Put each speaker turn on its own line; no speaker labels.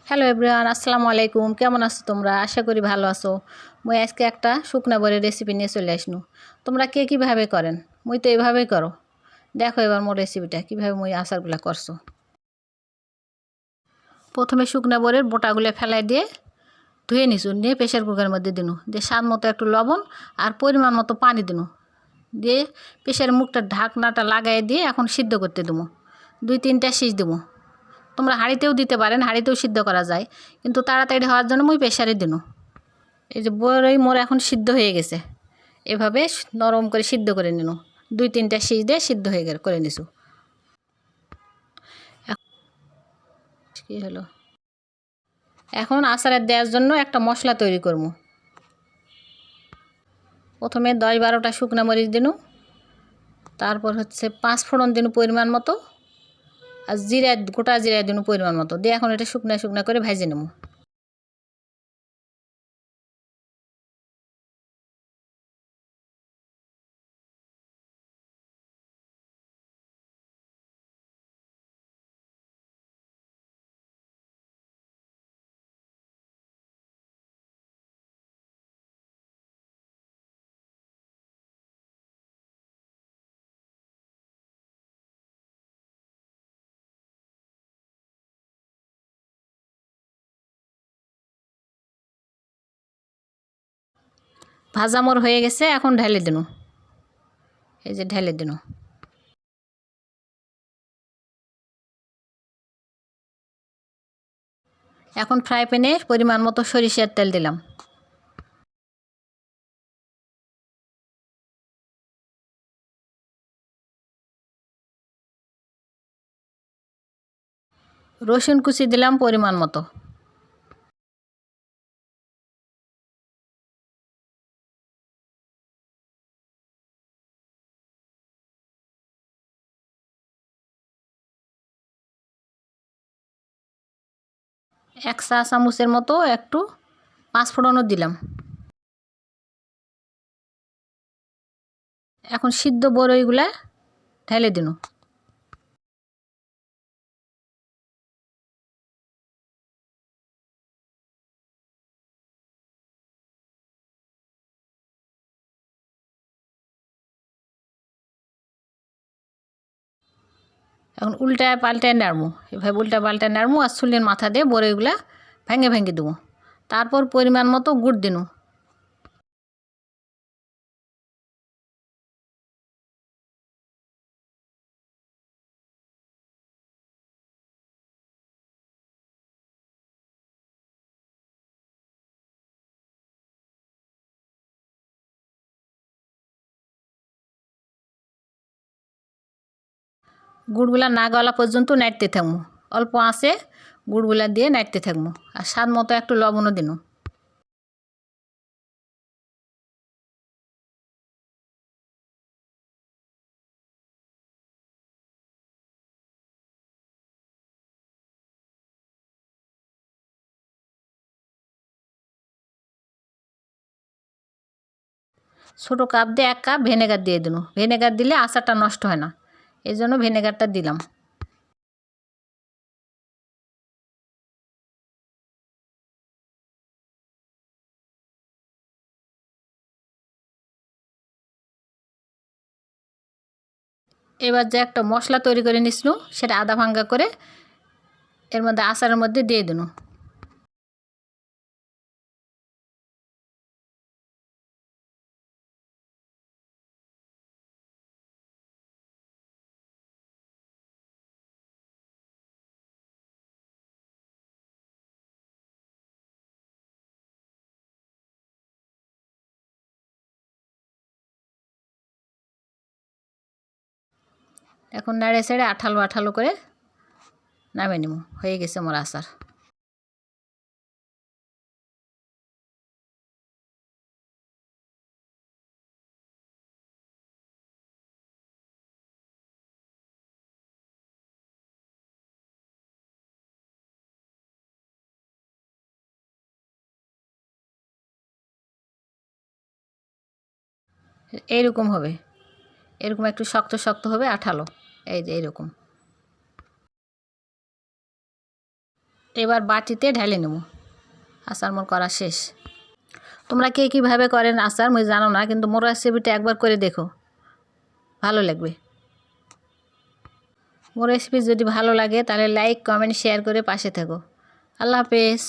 Hello everyone, আসসালামু আলাইকুম। কেমন আছো তোমরা? আশা করি ভালো আছো। মুই আজকে একটা শুকনা বড়ির রেসিপি নিয়ে চলে আসনু। তোমরা কে কীভাবে করেন? মুই তো এইভাবেই করো। দেখো এবার মোর রেসিপিটা কীভাবে মুই আচারগুলা করছো। প্রথমে শুকনা বড়ির বোটাগুলো ফেলাই দিয়ে ধুয়ে নিছু, নিয়ে প্রেশার কুকারের মধ্যে দিনু, দিয়ে স্বাদ মতো একটু লবণ আর পরিমাণ মতো পানি দিনু, দিয়ে প্রেশারের মুখটা ঢাকনাটা লাগাই দিয়ে এখন সিদ্ধ করতে দেবো। 2-3টা সিজ দেবো। তোমরা হাঁড়িতেও দিতে পারেন, হাঁড়িতেও সিদ্ধ করা যায়, কিন্তু তাড়াতাড়ি হওয়ার জন্য মুই প্রেশারে দিনু। এই যে বড়ই মোর এখন সিদ্ধ হয়ে গেছে, এভাবে নরম করে সিদ্ধ করে নিনু। 2-3টা সিজ দিয়ে সিদ্ধ হয়ে করে নিছু। কী হলো, এখন আচারে দেওয়ার জন্য একটা মশলা তৈরি করব। প্রথমে 10-12টা শুকনো মরিচ দিনু, তারপর হচ্ছে 5 ফোড়ন দিনু পরিমাণ মতো, আর জিরা, গোটা জিরা দিনু পরিমাণ মতো, দিয়ে এখন এটা শুকনা শুকনা করে ভেজে নেব। ভাজা মোর হয়ে গেছে, এখন ঢেলে দিনু। এই যে ঢেলে দিনু। এখন ফ্রাই প্যানে পরিমাণ মতো সরিষার তেল দিলাম। রসুন কুচি দিলাম পরিমাণ মতো। এক চা চামচের মতো একটু 5 ফোড়নও দিলাম। এখন সিদ্ধ বড়ইগুলা ঢেলে দিনু। এখন উল্টায় পাল্টায় নাড়মু, এভাবে উল্টা পাল্টায় নাড়মু, আর চুলের মাথা দিয়ে বড়ইগুলা ভেঙে ভেঙে দেবো। তারপর পরিমাণ মতো গুড় দিনু। গুড়গুলা না গলা পর্যন্ত নাড়তে থাকবো, অল্প আঁচে গুড়গুলা দিয়ে নাড়তে থাকবো, আর স্বাদ মতো একটু লবণও দিনু। ছোটো কাপ দিয়ে 1 কাপ ভিনেগার দিয়ে দিনু। ভিনেগার দিলে আচারটা নষ্ট হয় না, এই জন্য ভিনেগারটা দিলাম। এবার যে একটা মশলা তৈরি করে নিছিলু, সেটা আধা ভাঙ্গা করে এর মধ্যে আচারের মধ্যে দিয়ে দিনু। এখন নাড়ে ছেড়ে আঠালো আঠালো করে নামিয়ে নিব। হয়ে গেছে আমার আচার। এইরকম হবে, এরকম একটু শক্ত শক্ত হবে, আঠালো। এই যে এরকম। এবার বাটিতে ঢেলে নেব। আচার মোর করা শেষ। তোমরা কে কীভাবে করেন আচার মুই জানো না, কিন্তু মোর রেসিপিটা একবার করে দেখো, ভালো লাগবে। মোর রেসিপি যদি ভালো লাগে তাহলে লাইক কমেন্ট শেয়ার করে পাশে থেকো। আল্লাহ হাফেজ।